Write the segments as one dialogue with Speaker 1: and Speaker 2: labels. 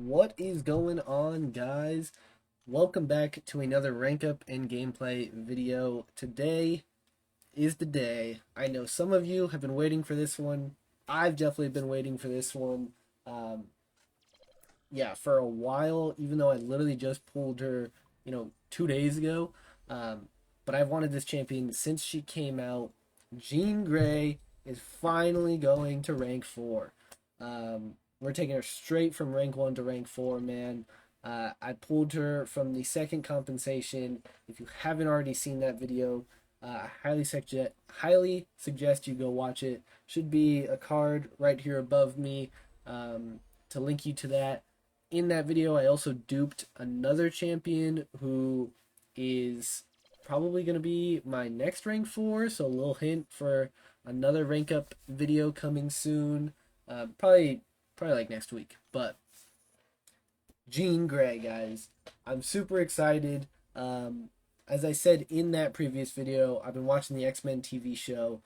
Speaker 1: What is going on, guys? Welcome back to another rank up and gameplay video. Today is the day. I know some of you have been waiting for this one. I've definitely been waiting for this one. Um, yeah, for a while, even though I literally just pulled her, 2 days ago. Um, but I've wanted this champion since she came out. Jean Grey is finally going to rank 4. We're taking her straight from rank 1 to rank 4, man. I pulled her from the second compensation. If you haven't already seen that video, I highly suggest you go watch it. Should be a card right here above me to link you to that. In that video, I also duped another champion who is probably going to be my next rank 4. So a little hint for another rank up video coming soon. Probably like next week. But Jean Grey, guys, I'm super excited. As I said in that previous video, I've been watching the X-Men TV show,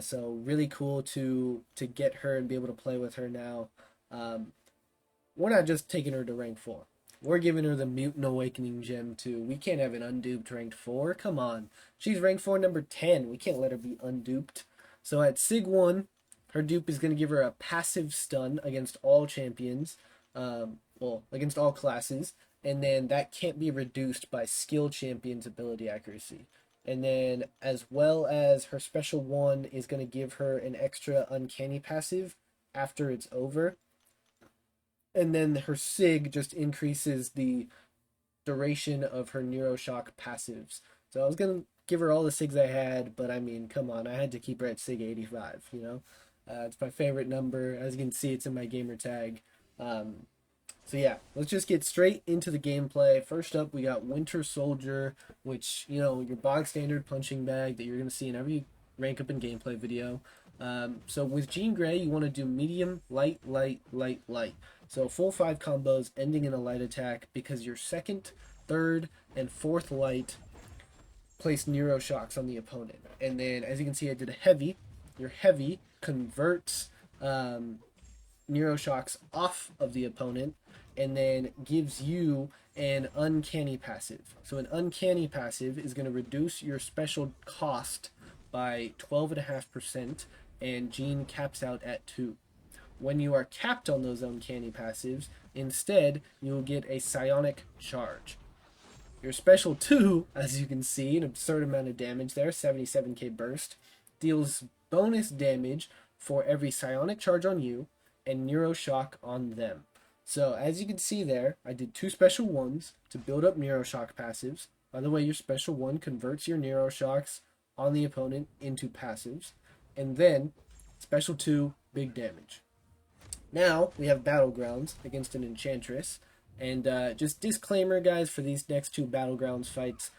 Speaker 1: so really cool to get her and be able to play with her now. We're not just taking her to rank 4. We're giving her the Mutant Awakening gem too. We can't have an unduped ranked 4. Come on. She's rank 4 number 10. We can't let her be unduped. So at Sig 1, her dupe is going to give her a passive stun against all champions. Against all classes. And then that can't be reduced by skill champion's ability accuracy. And then as well as her special 1 is going to give her an extra uncanny passive after it's over. And then her Sig just increases the duration of her Neuroshock passives. So I was going to give her all the Sigs I had, but I mean, come on, I had to keep her at Sig 85, you know? It's my favorite number. As you can see, it's in my gamer tag. So yeah, let's just get straight into the gameplay. First up, we got Winter Soldier, which, your bog standard punching bag that you're going to see in every rank up and gameplay video. So with Jean Grey, you want to do medium, light, light, light, light. So full 5 combos ending in a light attack because your second, third, and fourth light place Neuroshocks on the opponent. And then, as you can see, I did a heavy. Your heavy converts Neuroshocks off of the opponent and then gives you an uncanny passive. So an uncanny passive is going to reduce your special cost by 12.5%, and Jean caps out at 2. When you are capped on those uncanny passives, instead you will get a psionic charge. Your special 2, as you can see, an absurd amount of damage there, 77k burst, deals bonus damage for every psionic charge on you and Neuroshock on them. So as you can see there, I did 2 special 1s to build up Neuroshock passives. By the way, your special 1 converts your Neuroshocks on the opponent into passives. And then special 2, big damage. Now we have Battlegrounds against an Enchantress. And just disclaimer, guys, for these next 2 Battlegrounds fights,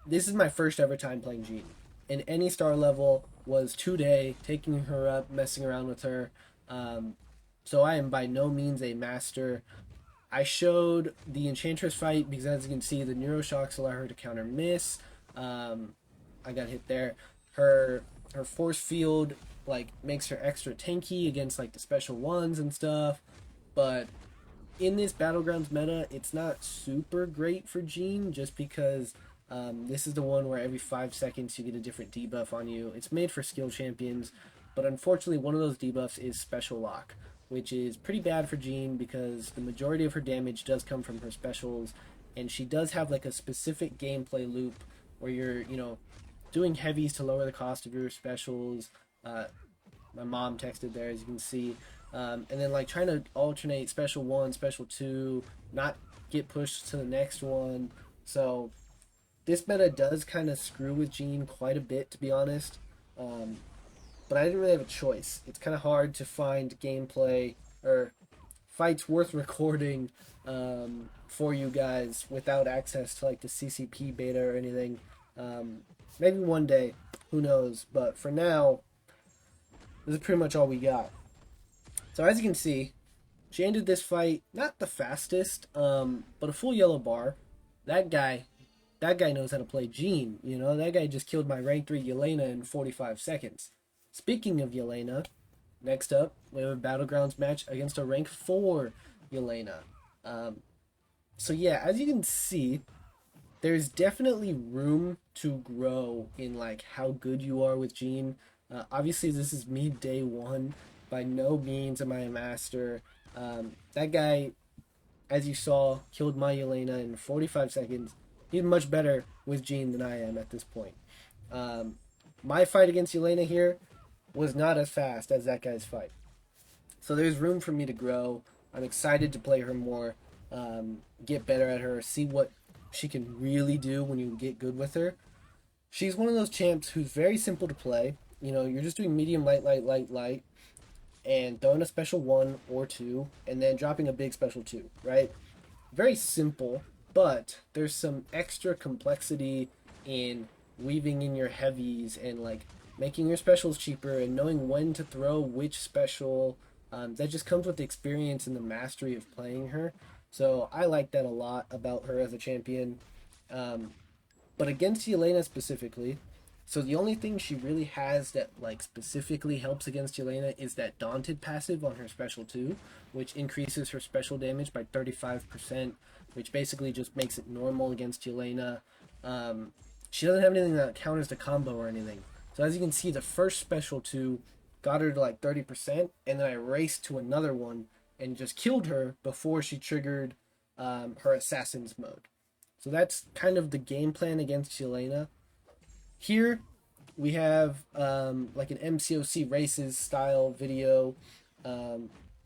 Speaker 1: this is my first ever time playing Jean. In any star level was 2-day, taking her up, messing around with her. So I am by no means a master. I showed the Enchantress fight because, as you can see, the Neuroshocks allow her to counter miss. I got hit there. Her force field makes her extra tanky against the special 1s and stuff. But in this Battlegrounds meta, it's not super great for Jean just because this is the one where every 5 seconds you get a different debuff on you. It's made for skill champions, but unfortunately one of those debuffs is Special Lock, which is pretty bad for Jean because the majority of her damage does come from her specials, and she does have a specific gameplay loop where you're, doing heavies to lower the cost of your specials. My mom texted there, as you can see. And then trying to alternate special 1, special 2, not get pushed to the next one. So this meta does kind of screw with Jean quite a bit, to be honest. But I didn't really have a choice. It's kind of hard to find gameplay or fights worth recording for you guys without access to the CCP beta or anything. Maybe one day, who knows? But for now, this is pretty much all we got. So as you can see, she ended this fight not the fastest, but a full yellow bar. That guy knows how to play Jean. That guy just killed my rank 3 Yelena in 45 seconds. Speaking of Yelena, next up, we have a Battlegrounds match against a rank 4 Yelena. So yeah, as you can see, there's definitely room to grow in like how good you are with Jean. Obviously, this is me day one. By no means am I a master. That guy, as you saw, killed my Yelena in 45 seconds. He's much better with Jean than I am at this point. Um, my fight against Yelena here was not as fast as that guy's fight. So there's room for me to grow. I'm excited to play her more, get better at her, see what she can really do when you get good with her. She's one of those champs who's very simple to play. You know, you're just doing medium, light, light, light, light, and throwing a special 1 or 2, and then dropping a big special 2, right? Very simple, but there's some extra complexity in weaving in your heavies and like making your specials cheaper and knowing when to throw which special. That just comes with the experience and the mastery of playing her. So I like that a lot about her as a champion. Um, but against Yelena specifically, so the only thing she really has that like specifically helps against Yelena is that Daunted passive on her special 2, which increases her special damage by 35%, which basically just makes it normal against Yelena. She doesn't have anything that counters the combo or anything. So as you can see, the first special 2 got her to like 30%, and then I raced to another one and just killed her before she triggered her assassin's mode. So that's kind of the game plan against Yelena. Here we have like an MCOC races style video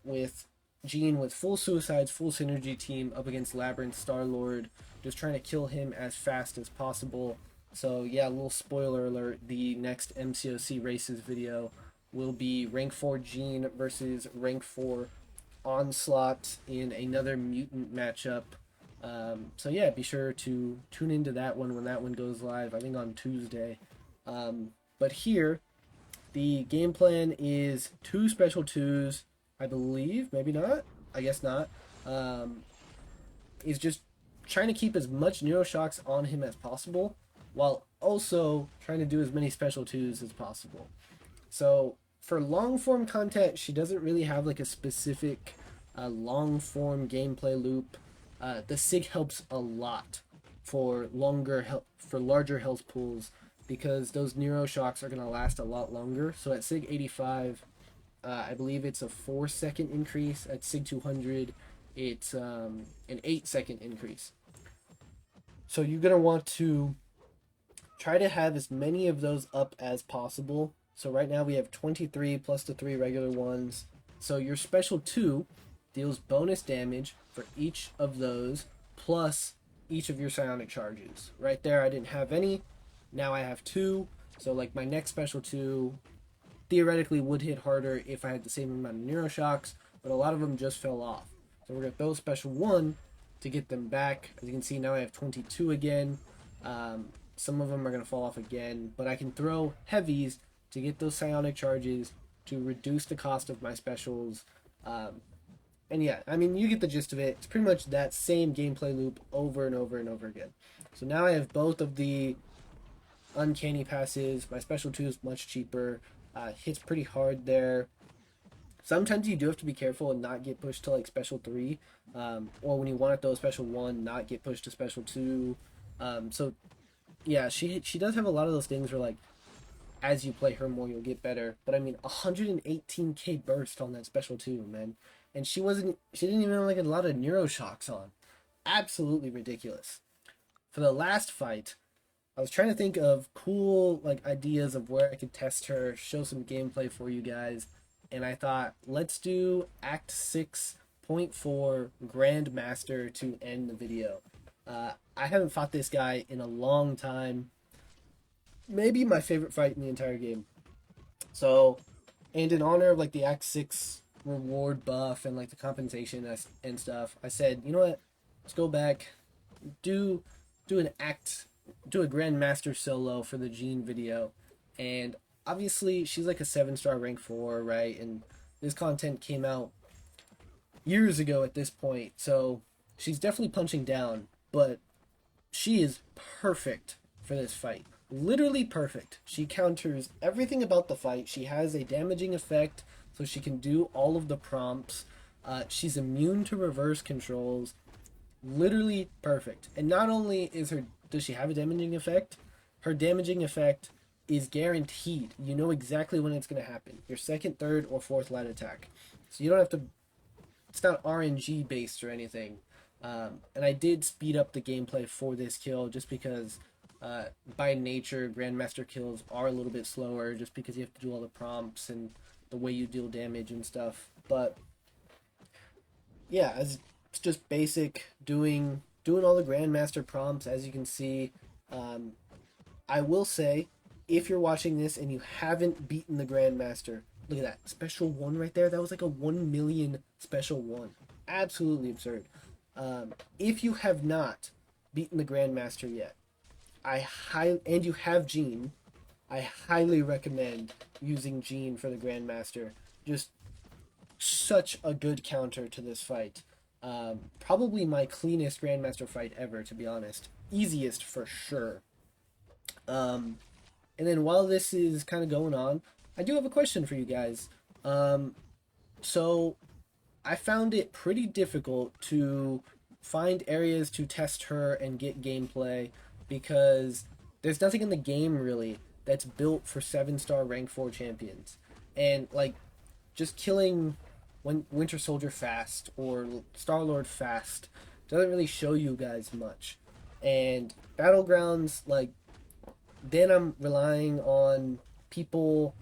Speaker 1: with Jean with full suicides, full synergy team up against Labyrinth Star-Lord, just trying to kill him as fast as possible. So yeah, a little spoiler alert, the next MCOC races video will be rank 4 Jean versus rank 4 Onslaught in another mutant matchup. So yeah, be sure to tune into that one when that one goes live, I think on Tuesday. But here, the game plan is 2 special 2s, I believe, maybe not, I guess not. Is just trying to keep as much Neuroshocks on him as possible, while also trying to do as many special 2s as possible. So for long form content, she doesn't really have like a specific long form gameplay loop. The SIG helps a lot for larger health pools because those Neuroshocks are going to last a lot longer. So at SIG 85, I believe it's a 4-second increase. At SIG 200, it's an 8-second increase. So you're going to want to try to have as many of those up as possible. So right now we have 23 plus the 3 regular ones. So your special 2 deals bonus damage for each of those plus each of your psionic charges. Right there I didn't have any. Now I have 2. So like my next special 2 theoretically would hit harder if I had the same amount of Neuroshocks, but a lot of them just fell off. So we're going to throw special 1 to get them back. As you can see, now I have 22 again. Some of them are going to fall off again, but I can throw heavies to get those psionic charges to reduce the cost of my specials. And yeah, I mean, you get the gist of it. It's pretty much that same gameplay loop over and over and over again. So now I have both of the uncanny passives. My special 2 is much cheaper. Hits pretty hard there. Sometimes you do have to be careful and not get pushed to like special 3. Or when you want to throw a special 1, not get pushed to special 2. So yeah, she does have a lot of those things where like as you play her more, you'll get better. But I mean, 118k burst on that special 2, man. And she didn't even have like a lot of Neuroshocks on. Absolutely ridiculous. For the last fight, I was trying to think of cool like ideas of where I could test her, show some gameplay for you guys. And I thought, let's do Act 6.4 Grandmaster to end the video. I haven't fought this guy in a long time. Maybe my favorite fight in the entire game. So, and in honor of like the Act 6 reward buff and like the compensation and stuff, I said, you know what? Let's go back, do a Grandmaster solo for the Jean video. And obviously she's like a 7-star rank 4, right? And this content came out years ago at this point, so she's definitely punching down, but she is perfect for this fight. Literally perfect. She counters everything about the fight. She has a damaging effect, so she can do all of the prompts. She's immune to reverse controls. Literally perfect. And not only does she have a damaging effect, her damaging effect is guaranteed. You know exactly when it's going to happen. Your second, third, or fourth line attack. So you don't have to. It's not RNG based or anything. And I did speed up the gameplay for this kill just because, by nature, Grandmaster kills are a little bit slower, just because you have to do all the prompts and the way you deal damage and stuff. But yeah, it's just basic doing all the Grandmaster prompts, as you can see. Um, I will say, if you're watching this and you haven't beaten the Grandmaster, look at that special one right there. That was like a 1 million special one. Absolutely absurd. If you have not beaten the Grandmaster yet, and you have Gene, I highly recommend using Gene for the Grandmaster. Just such a good counter to this fight. Probably my cleanest Grandmaster fight ever, to be honest. Easiest for sure. And then while this is kind of going on, I do have a question for you guys. So I found it pretty difficult to find areas to test her and get gameplay because there's nothing in the game really that's built for 7-star rank 4 champions. And like just killing Winter Soldier fast or Star-Lord fast doesn't really show you guys much. And Battlegrounds, like, then I'm relying on people,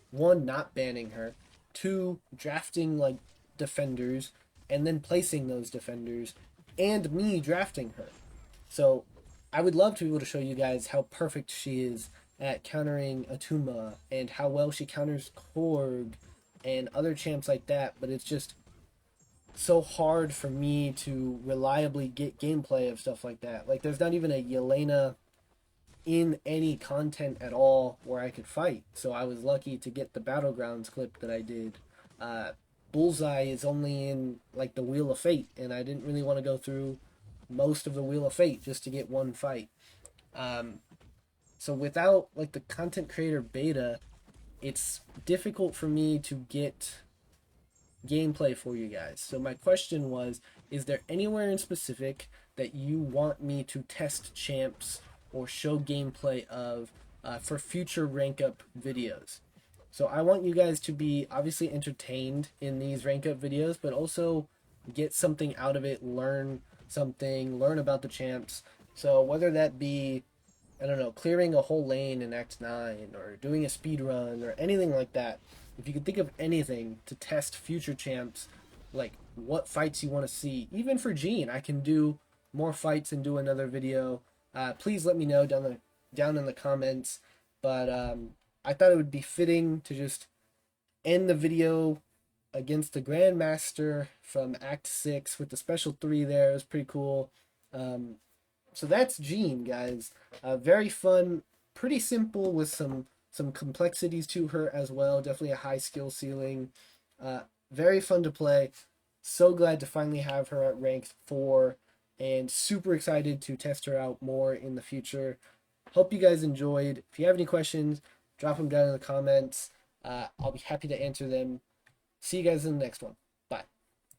Speaker 1: one, not banning her, two, drafting like defenders and then placing those defenders, and me drafting her. So I would love to be able to show you guys how perfect she is at countering Atuma and how well she counters Korg and other champs like that, but it's just so hard for me to reliably get gameplay of stuff like that. Like, there's not even a Yelena in any content at all where I could fight, so I was lucky to get the Battlegrounds clip that I did. Bullseye is only in like the Wheel of Fate, and I didn't really want to go through most of the Wheel of Fate just to get one fight. So without like the content creator beta, it's difficult for me to get gameplay for you guys. So my question was, is there anywhere in specific that you want me to test champs or show gameplay of for future rank up videos? So I want you guys to be obviously entertained in these rank up videos, but also get something out of it, learn something, learn about the champs. So whether that be, I don't know, clearing a whole lane in Act 9 or doing a speed run or anything like that. If you could think of anything to test future champs, like what fights you want to see, even for Gene, I can do more fights and do another video. Please let me know down in the comments. But I thought it would be fitting to just end the video against the Grandmaster from Act 6 with the special 3 there. It was pretty cool. So that's Gene, guys. Very fun, pretty simple with some complexities to her as well. Definitely a high skill ceiling. Very fun to play. So glad to finally have her at rank 4 and super excited to test her out more in the future. Hope you guys enjoyed. If you have any questions, drop them down in the comments. I'll be happy to answer them. See you guys in the next one.